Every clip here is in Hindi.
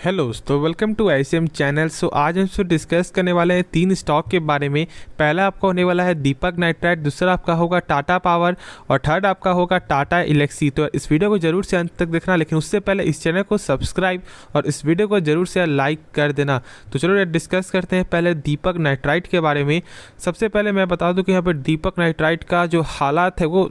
हेलो तो वेलकम टू ICM चैनल। आज हम डिस्कस करने वाले हैं 3 स्टॉक के बारे में। पहला आपका होने वाला है दीपक नाइट्राइट, दूसरा आपका होगा टाटा पावर और थर्ड आपका होगा टाटा एल्क्सी। तो इस वीडियो को जरूर से अंत तक देखना, लेकिन उससे पहले इस चैनल को सब्सक्राइब और इस वीडियो को जरूर से लाइक कर देना। तो चलो डिस्कस करते हैं पहले दीपक नाइट्राइट के बारे में। सबसे पहले मैं बता दूं कि यहाँ पर दीपक नाइट्राइट का जो हालात है वो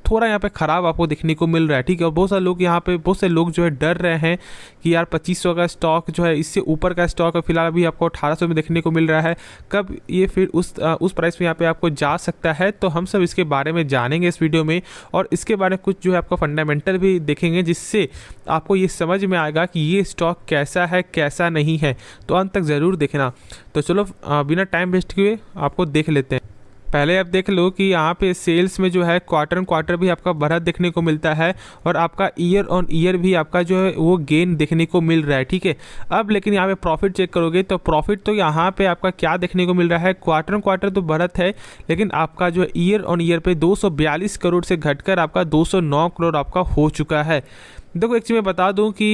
थोड़ा यहाँ पे ख़राब आपको देखने को मिल रहा है, ठीक है। और बहुत सारे लोग यहाँ पे बहुत से लोग जो है डर रहे हैं कि यार 2500 का स्टॉक जो है, इससे ऊपर का स्टॉक है फिलहाल अभी आपको 1800 में देखने को मिल रहा है, कब ये फिर उस प्राइस में यहाँ पे आपको जा सकता है। तो हम सब इसके बारे में जानेंगे इस वीडियो में, और इसके बारे में कुछ जो है आपको फंडामेंटल भी देखेंगे, जिससे आपको ये समझ में आएगा कि ये स्टॉक कैसा है कैसा नहीं है। तो अंत तक ज़रूर देखना। तो चलो बिना टाइम वेस्ट किए आपको देख लेते हैं। पहले आप देख लो कि यहाँ पे सेल्स में जो है क्वार्टर क्वार्टर भी आपका बढ़त देखने को मिलता है, और आपका ईयर ऑन ईयर भी आपका जो है वो गेन देखने को मिल रहा है, ठीक है। अब लेकिन यहाँ पे प्रॉफिट चेक करोगे तो प्रॉफिट तो यहाँ पे आपका क्या देखने को मिल रहा है, क्वार्टर क्वार्टर तो बढ़त है, लेकिन आपका जो ईयर ऑन ईयर पे 242 करोड़ से घटकर आपका 209 करोड़ आपका हो चुका है। देखो एक चीज़ मैं बता दूं कि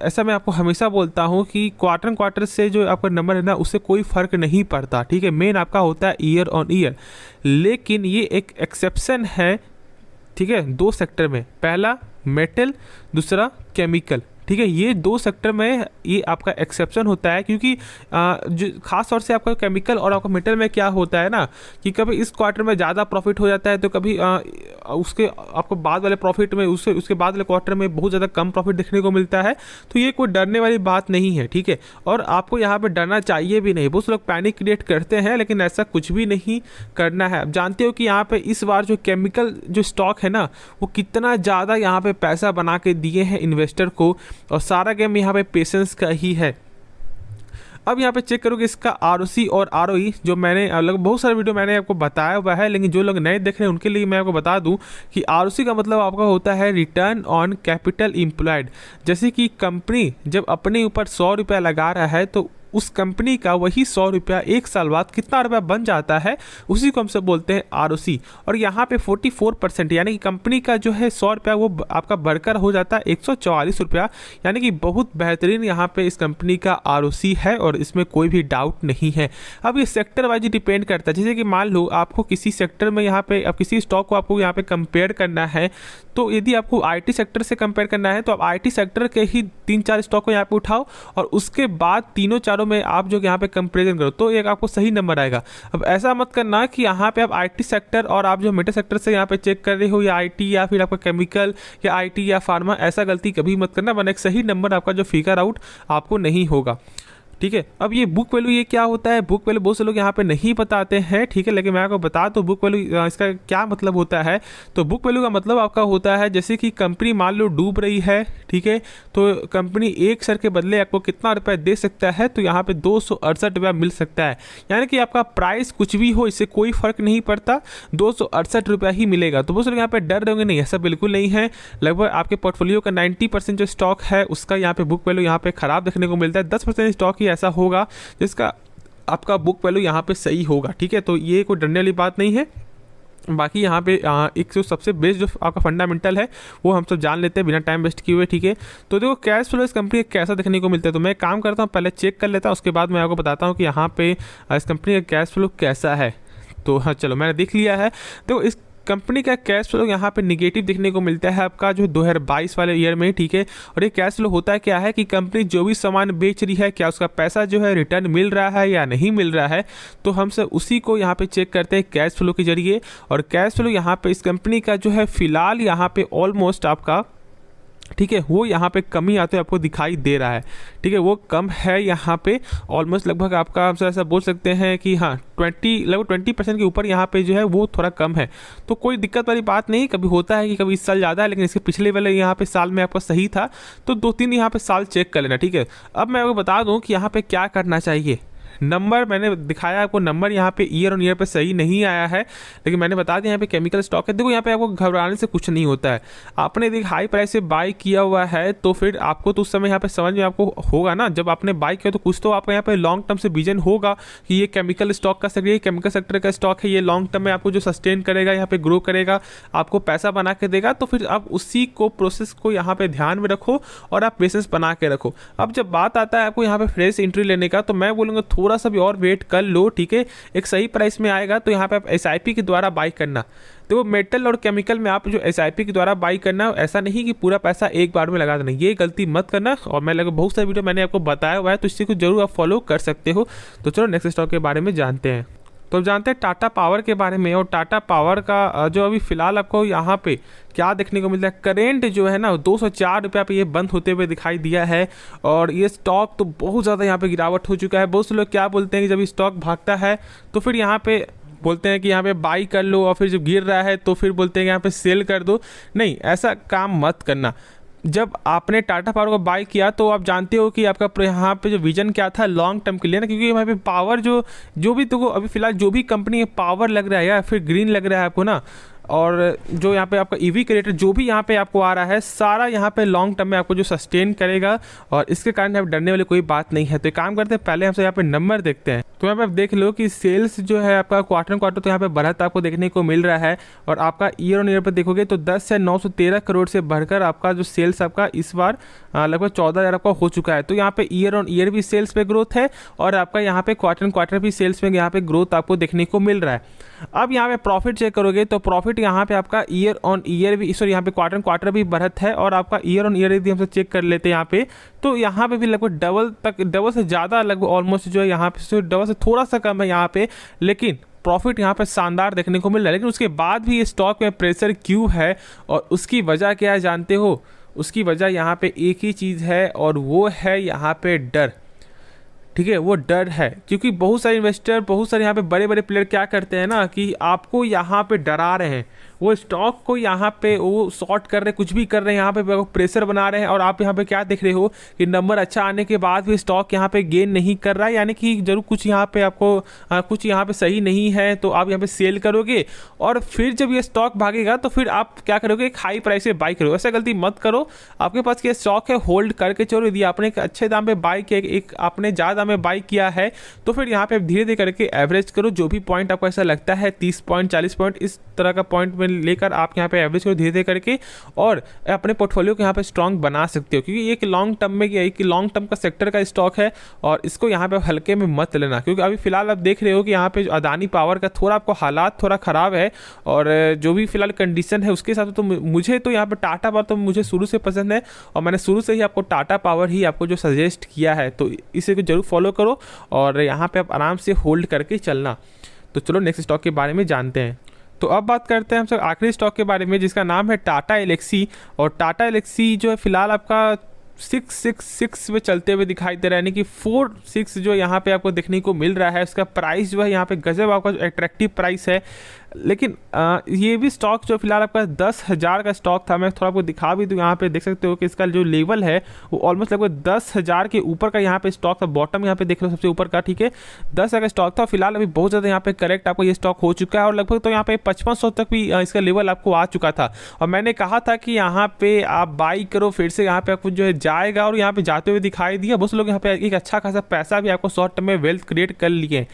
ऐसा मैं आपको हमेशा बोलता हूं कि क्वार्टर क्वार्टर से जो आपका नंबर है ना, उससे कोई फ़र्क नहीं पड़ता, ठीक है। मेन आपका होता है ईयर ऑन ईयर, लेकिन ये एक एक्सेप्शन है, ठीक है, 2 सेक्टर में। पहला मेटल, दूसरा केमिकल, ठीक है। ये 2 सेक्टर में ये आपका एक्सेप्शन होता है, क्योंकि जो खास तौर से आपका केमिकल और आपका मेटल में क्या होता है ना कि कभी इस क्वार्टर में ज़्यादा प्रॉफिट हो जाता है, तो कभी उसके आपको बाद वाले प्रॉफिट में उसके बाद वाले क्वार्टर में बहुत ज़्यादा कम प्रॉफिट देखने को मिलता है। तो ये कोई डरने वाली बात नहीं है, ठीक है। और आपको यहाँ पे डरना चाहिए भी नहीं। बहुत लोग पैनिक क्रिएट करते हैं, लेकिन ऐसा कुछ भी नहीं करना है। आप जानते हो कि यहाँ पे इस बार जो केमिकल जो स्टॉक है ना, वो कितना ज़्यादा यहाँ पे पैसा बना के दिए हैं इन्वेस्टर को, और सारा गेम यहाँ पे पेशेंस का ही है। अब यहाँ पे चेक करोगे इसका ROC और ROE, जो मैंने लगभग बहुत सारे वीडियो मैंने आपको बताया हुआ है, लेकिन जो लोग नए देख रहे हैं उनके लिए मैं आपको बता दूं कि ROC का मतलब आपका होता है रिटर्न ऑन कैपिटल एम्प्लॉयड। जैसे कि कंपनी जब अपने ऊपर 100 रुपया लगा रहा है, तो उस कंपनी का वही 100 रुपया 1 साल बाद कितना रुपया बन जाता है, उसी को हम सब बोलते हैं ROC। और यहाँ पे 44%, यानी कि कंपनी का जो है 100 रुपया वो आपका बढ़कर हो जाता है 144 रुपया, यानी कि बहुत बेहतरीन यहाँ पे इस कंपनी का ROC है, और इसमें कोई भी डाउट नहीं है। अब ये सेक्टर वाइज डिपेंड करता है। जैसे कि मान लो आपको किसी सेक्टर में यहाँ पे अब किसी स्टॉक को आपको यहाँ पे कंपेयर करना है, तो यदि आपको IT सेक्टर से कंपेयर करना है, तो आप IT सेक्टर के ही 3-4 स्टॉक को यहाँ पे उठाओ, और उसके बाद तीनों चारों में आप जो यहाँ पे कंपैरिजन करो, तो एक आपको सही नंबर आएगा। अब ऐसा मत करना कि यहाँ पे आप IT सेक्टर और आप जो मेटल सेक्टर से यहाँ पे चेक कर रहे हो, या IT या फिर आपका केमिकल या IT या फार्मा, ऐसा गलती कभी मत करना, वरना एक सही नंबर आपका जो फिगर आउट आपको नहीं होगा, ठीक है। अब ये बुक वैल्यू ये क्या होता है, बुक वैल्यू बहुत से लोग यहाँ पे नहीं बताते हैं, ठीक है, लेकिन मैं आपको बता तो बुक वैल्यू इसका क्या मतलब होता है। तो बुक वैल्यू का मतलब आपका होता है, जैसे कि कंपनी मान लो डूब रही है, ठीक है, तो कंपनी 1 शेयर के बदले आपको कितना रुपया दे सकता है, तो यहाँ पे 268 रुपया मिल सकता है। यानी कि आपका प्राइस कुछ भी हो, इससे कोई फर्क नहीं पड़ता, 268 रुपया ही मिलेगा। तो बहुत से लोग यहाँ पे डर रहे होंगे, नहीं ऐसा बिल्कुल नहीं है। लगभग आपके पोर्टफोलियो का 90% जो स्टॉक है उसका यहाँ पे बुक वैल्यू यहाँ पे खराब देखने को मिलता है। 10% स्टॉक ही ऐसा होगा जिसका आपका बुक वैल्यू यहाँ पे सही होगा, ठीक है। तो ये कोई डरने वाली बात नहीं है। बाकी यहाँ पे एक जो सबसे बेस्ट जो आपका फंडामेंटल है वो हम सब जान लेते हैं बिना टाइम वेस्ट किए हुए, ठीक है। तो देखो कैश फ्लो इस कंपनी का कैसा देखने को मिलता है, तो मैं काम करता हूँ पहले चेक कर लेता हूँ, उसके बाद मैं आपको बताता हूँ कि यहाँ पे इस कंपनी का कैश फ्लो कैसा है। तो हाँ चलो मैंने देख लिया है। देखो इस कंपनी का कैश फ्लो यहाँ पे निगेटिव देखने को मिलता है आपका जो 2022 वाले ईयर में, ठीक है। और ये कैश फ्लो होता है क्या है कि कंपनी जो भी सामान बेच रही है, क्या उसका पैसा जो है रिटर्न मिल रहा है या नहीं मिल रहा है, तो हम सब उसी को यहाँ पे चेक करते हैं कैश फ्लो के जरिए। और कैश फ्लो यहाँ पे इस कंपनी का जो है फिलहाल यहाँ पे ऑलमोस्ट आपका, ठीक है, वो यहाँ पे कमी आते हुए आपको दिखाई दे रहा है, ठीक है, वो कम है यहाँ पे ऑलमोस्ट लगभग आपका हम ऐसा बोल सकते हैं कि हाँ लगभग 20% के ऊपर यहाँ पे जो है वो थोड़ा कम है। तो कोई दिक्कत वाली बात नहीं, कभी होता है कि कभी इस साल ज़्यादा है, लेकिन इसके पिछले वाले यहाँ पे साल में आपका सही था, तो 2-3 यहाँ पे साल चेक कर लेना, ठीक है। अब मैं आपको बता दूँ कि यहाँ पे क्या करना चाहिए, नंबर मैंने दिखाया आपको, नंबर यहाँ पे ईयर ऑन ईयर पे सही नहीं आया है, लेकिन मैंने बता दिया यहाँ पे केमिकल स्टॉक है। देखो यहाँ पे आपको घबराने से कुछ नहीं होता है। आपने देख हाई प्राइस से बाई किया हुआ है तो फिर आपको तो उस समय यहाँ पे समझ में आपको होगा ना, जब आपने बाई किया तो कुछ तो आपका यहाँ पे लॉन्ग टर्म से विजन होगा कि ये केमिकल स्टॉक का सेक्टर, ये केमिकल सेक्टर का स्टॉक है, ये लॉन्ग टर्म में आपको जो सस्टेन करेगा, यहाँ पे ग्रो करेगा, आपको पैसा बना के देगा। तो फिर आप उसी को प्रोसेस को यहाँ पे ध्यान में रखो और आप पेशेंस बना के रखो। अब जब बात आता है आपको यहाँ पे फ्रेश एंट्री लेने का, तो मैं बोलूँगा थोड़ा सा भी और वेट कर लो, ठीक है। एक सही प्राइस में आएगा तो यहाँ पे आप SIP के द्वारा बाई करना। तो मेटल और केमिकल में आप जो SIP के द्वारा बाई करना, ऐसा नहीं कि पूरा पैसा एक बार में लगा देना, ये गलती मत करना। और मैं लगा बहुत सारे वीडियो मैंने आपको बताया हुआ है, तो इसी को जरूर आप फॉलो कर सकते हो। तो चलो नेक्स्ट स्टॉक के बारे में जानते हैं। तो जानते हैं टाटा पावर के बारे में। और टाटा पावर का जो अभी फिलहाल आपको यहाँ पे क्या देखने को मिलता है, करेंट जो है ना 204 रुपये पे ये बंद होते हुए दिखाई दिया है। और ये स्टॉक तो बहुत ज़्यादा यहाँ पे गिरावट हो चुका है। बहुत से लोग क्या बोलते हैं कि जब स्टॉक भागता है तो फिर यहाँ पे बोलते हैं कि यहाँ पे बाई कर लो, और फिर जब गिर रहा है तो फिर बोलते हैं कि यहाँ पे सेल कर दो। नहीं, ऐसा काम मत करना। जब आपने टाटा पावर को बाई किया तो आप जानते हो कि आपका यहाँ पे जो विजन क्या था लॉन्ग टर्म के लिए ना, क्योंकि यहाँ पे पावर जो भी तुमको अभी फिलहाल जो भी कंपनी है पावर लग रहा है या फिर ग्रीन लग रहा है आपको ना, और जो यहाँ पे आपका EV क्रिएटर जो भी यहाँ पे आपको आ रहा है, सारा यहाँ पे लॉन्ग टर्म में आपको जो सस्टेन करेगा, और इसके कारण यहाँ पे डरने वाली कोई बात नहीं है। तो एक काम करते हैं, पहले हमसे यहाँ पे नंबर देखते हैं। तो यहाँ पे आप देख लो कि सेल्स जो है आपका क्वार्टर क्वार्टर तो यहाँ पे बढ़त आपको देखने को मिल रहा है। और आपका ईयर ऑन ईयर पर देखोगे तो 10 से 913 करोड़ से बढ़कर आपका जो सेल्स आपका इस बार लगभग 14,000 आपका हो चुका है। तो यहाँ पे ईयर ऑन ईयर भी सेल्स पे ग्रोथ है, और आपका यहाँ पे क्वार्टर क्वार्टर भी सेल्स में यहाँ पे ग्रोथ आपको देखने को मिल रहा है। अब यहाँ पे प्रॉफिट चेक करोगे तो प्रॉफिट यहाँ पे आपका ईयर ऑन ईयर भी, सॉरी यहाँ पे क्वार्टर क्वार्टर भी बढ़त है, और आपका ईयर ऑन ईयर भी हम चेक कर लेते हैं यहाँ पे, तो यहाँ पे भी लगभग डबल से ज़्यादा, लगभग ऑलमोस्ट जो है यहाँ पे डबल से थोड़ा सा कम है यहाँ पे, लेकिन प्रॉफिट यहाँ पे शानदार देखने को मिल रहा है। लेकिन उसके बाद भी ये स्टॉक में प्रेशर क्यों है, और उसकी वजह क्या है जानते हो? उसकी वजह यहाँ पे एक ही चीज़ है, और वो है यहाँ पे डर। ठीक है, वो डर है, क्योंकि बहुत सारे इन्वेस्टर, बहुत सारे यहाँ पे बड़े बड़े प्लेयर क्या करते हैं ना कि आपको यहाँ पे डरा रहे हैं, वो स्टॉक को यहाँ पे वो शॉर्ट कर रहे, कुछ भी कर रहे हैं, यहाँ पे प्रेशर बना रहे हैं। और आप यहाँ पे क्या देख रहे हो कि नंबर अच्छा आने के बाद भी स्टॉक यहाँ पे गेन नहीं कर रहा है, यानी कि जरूर कुछ यहाँ पे आपको कुछ यहाँ पे सही नहीं है, तो आप यहाँ पे सेल करोगे, और फिर जब ये स्टॉक भागेगा तो फिर आप क्या करोगे, एक हाई प्राइस से बाई करोगे। ऐसा गलती मत करो। आपके पास ये स्टॉक है, होल्ड करके चलो। यदि आपने एक अच्छे दाम पे बाई किया, एक आपने ज़्यादा में बाई किया है, तो फिर यहाँ पे धीरे धीरे करके एवरेज करो। जो भी पॉइंट आपको ऐसा लगता है 30 पॉइंट 40 पॉइंट इस तरह का पॉइंट में लेकर आप यहाँ पे एवरेज करो धीरे धीरे करके, और अपने पोर्टफोलियो को यहाँ पे स्ट्रांग बना सकते हो। क्योंकि एक लॉन्ग टर्म में एक लॉन्ग टर्म का सेक्टर का स्टॉक है, और इसको यहाँ पे हल्के में मत लेना। क्योंकि अभी फिलहाल आप देख रहे हो कि यहाँ पे अदानी पावर का थोड़ा आपको हालात थोड़ा ख़राब है, और जो भी फिलहाल कंडीशन है उसके हिसाब से तो मुझे तो यहाँ पे टाटा पावर तो मुझे शुरू से पसंद है, और मैंने शुरू से ही आपको टाटा पावर ही आपको जो सजेस्ट किया है, तो इसे को जरूर फॉलो करो, और यहाँ पे आप आराम से होल्ड करके चलना। तो चलो नेक्स्ट स्टॉक के बारे में जानते हैं। तो अब बात करते हैं हम सब आखिरी स्टॉक के बारे में, जिसका नाम है टाटा एलेक्सी। और टाटा एलेक्सी जो है फिलहाल आपका 666 में चलते हुए दिखाई दे रहा है, यानी कि 46 जो यहाँ पे आपको देखने को मिल रहा है। उसका प्राइस जो है यहाँ पे गजब आपका एट्रैक्टिव प्राइस है। लेकिन ये भी स्टॉक जो फिलहाल आपका 10,000 का स्टॉक था, मैं थोड़ा आपको दिखा भी दूँ। यहाँ पे देख सकते हो कि इसका जो लेवल है वो ऑलमोस्ट लगभग 10,000 के ऊपर का यहाँ पे स्टॉक था। बॉटम यहाँ पे देख लो सबसे ऊपर का, ठीक है, 10,000 का स्टॉक था। फिलहाल अभी बहुत ज़्यादा यहाँ पे करेक्ट आपको ये स्टॉक हो चुका है, और लगभग तो यहाँ पे 5500 तक भी इसका लेवल आपको आ चुका था। और मैंने कहा था कि यहाँ पे आप बाई करो, फिर से यहाँ पे आपको जो है जाएगा, और यहाँ पे जाते हुए दिखाई दिया। बहुत से लोग यहाँ पे एक अच्छा खासा पैसा भी आपको शॉर्ट टर्म में वेल्थ क्रिएट कर लिए।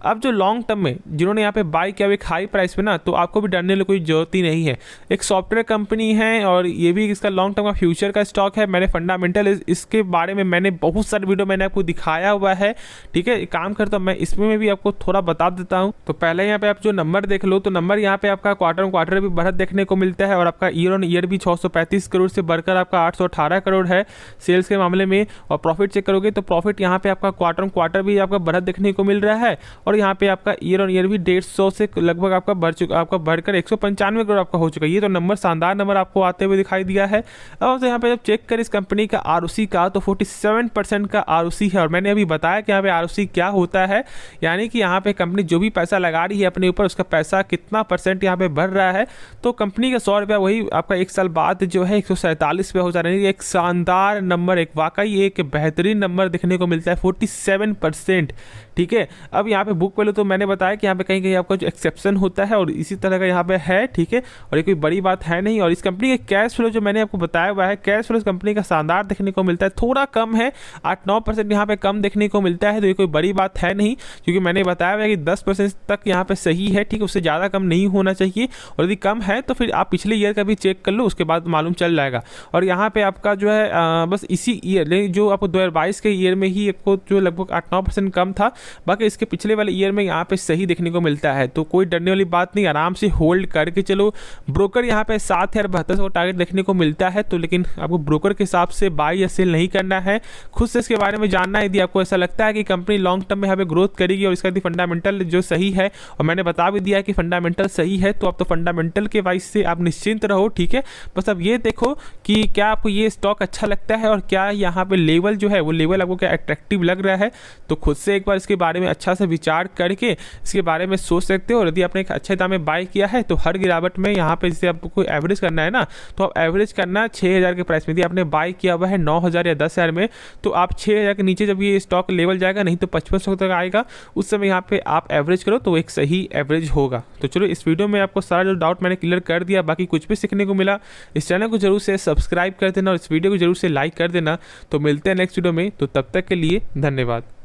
अब जो लॉन्ग टर्म में जिन्होंने यहाँ पे बाई किया एक हाई प्राइस पे ना, तो आपको भी डरने की कोई जरूरत ही नहीं है। एक सॉफ्टवेयर कंपनी है, और ये भी इसका लॉन्ग टर्म का फ्यूचर का स्टॉक है। मैंने फंडामेंटल इसके बारे में मैंने बहुत सारे वीडियो मैंने आपको दिखाया हुआ है, ठीक है। काम करता हूँ मैं इसमें भी आपको थोड़ा बता देता हूँ। तो पहले यहाँ पे आप जो नंबर देख लो, तो नंबर यहाँ पे आपका क्वार्टर भी बढ़त देखने को मिलता है, और आपका ईयर ऑन ईयर भी 635 करोड़ से बढ़कर आपका 818 करोड़ है सेल्स के मामले में। और प्रॉफिट चेक करोगे तो प्रॉफिट यहाँ पे आपका क्वार्टर भी आपका बढ़त देखने को मिल रहा है, और यहाँ पे आपका ईयर ऑन ईयर भी 150 से लगभग आपका आपका बढ़कर 195 करोड़ आपका हो चुका है। ये तो नंबर शानदार नंबर आपको आते हुए दिखाई दिया है। अब यहाँ पे जब चेक करें इस कंपनी का ROC का, तो 47% का ROC है। और मैंने अभी बताया कि यहाँ पे ROC क्या होता है, यानी कि यहाँ पे कंपनी जो भी पैसा लगा रही है अपने ऊपर, उसका पैसा कितना % यहाँ पे बढ़ रहा है। तो कंपनी का 100 रुपया वही आपका 1 साल बाद जो है 147 रुपया हो जा रहा है। एक शानदार नंबर, एक वाकई एक बेहतरीन नंबर देखने को मिलता है, 47%। ठीक है, अब यहाँ पे बुक वैल्यू तो मैंने बताया कि यहाँ पे कहीं कहीं आपका जो एक्सेप्शन होता है और इसी तरह का यहाँ पे है। ठीक है, और ये कोई बड़ी बात है नहीं। और इस कंपनी के कैश फ्लो जो मैंने आपको बताया हुआ है, कैश फ्लो इस कंपनी का शानदार देखने को मिलता है, थोड़ा कम है, 8-9% यहाँ पे कम देखने को मिलता है। तो ये कोई बड़ी बात है नहीं, क्योंकि मैंने बताया हुआ है कि 10% तक यहाँ पे सही है। ठीक है, उससे ज़्यादा कम नहीं होना चाहिए, और यदि कम है तो फिर आप पिछले ईयर का भी चेक कर लो, उसके बाद मालूम चल जाएगा। और यहाँ पे आपका जो है बस इसी ईयर जो आपको 2022 के ईयर में ही आपको जो लगभग 8-9% कम था, बाकी इसके पिछले वाले ईयर में यहाँ पे सही देखने को मिलता है। तो कोई डरने वाली बात नहीं, आराम से होल्ड करके चलो। ब्रोकर यहाँ पे 7,072 टारगेट देखने को मिलता है, तो लेकिन आपको ब्रोकर के हिसाब से बाई या सेल नहीं करना है, खुद से इसके बारे में जानना है। यदि आपको ऐसा लगता है कि कंपनी लॉन्ग टर्म में यहाँ पे ग्रोथ करेगी और इसका फंडामेंटल जो सही है, और मैंने बता भी दिया है कि फंडामेंटल सही है, तो आप तो फंडामेंटल के वाइज से आप निश्चिंत रहो। ठीक है, बस अब ये देखो कि क्या आपको ये स्टॉक अच्छा लगता है और क्या यहाँ पे लेवल जो है वो लेवल आपको क्या अट्रैक्टिव लग रहा है। तो खुद से एक बार इसके बारे में अच्छा से विचार करके इसके बारे में सोच सकते हो। और यदि आपने एक अच्छे दाम में बाय किया है, तो हर गिरावट में यहाँ पे जैसे आपको एवरेज करना है ना, तो आप एवरेज करना 6,000 के प्राइस में। यदि आपने बाय किया हुआ है 9,000 या 10,000 में, तो आप 6,000 के नीचे जब ये स्टॉक लेवल जाएगा, नहीं तो 5500 तक आएगा, उस समय यहाँ पे आप एवरेज करो तो एक सही एवरेज होगा। तो चलो, इस वीडियो में आपको सारा जो डाउट मैंने क्लियर कर दिया। बाकी कुछ भी सीखने को मिला, इस चैनल को जरूर से सब्सक्राइब कर देना और इस वीडियो को जरूर से लाइक कर देना। तो मिलते हैं नेक्स्ट वीडियो में, तो तब तक के लिए धन्यवाद।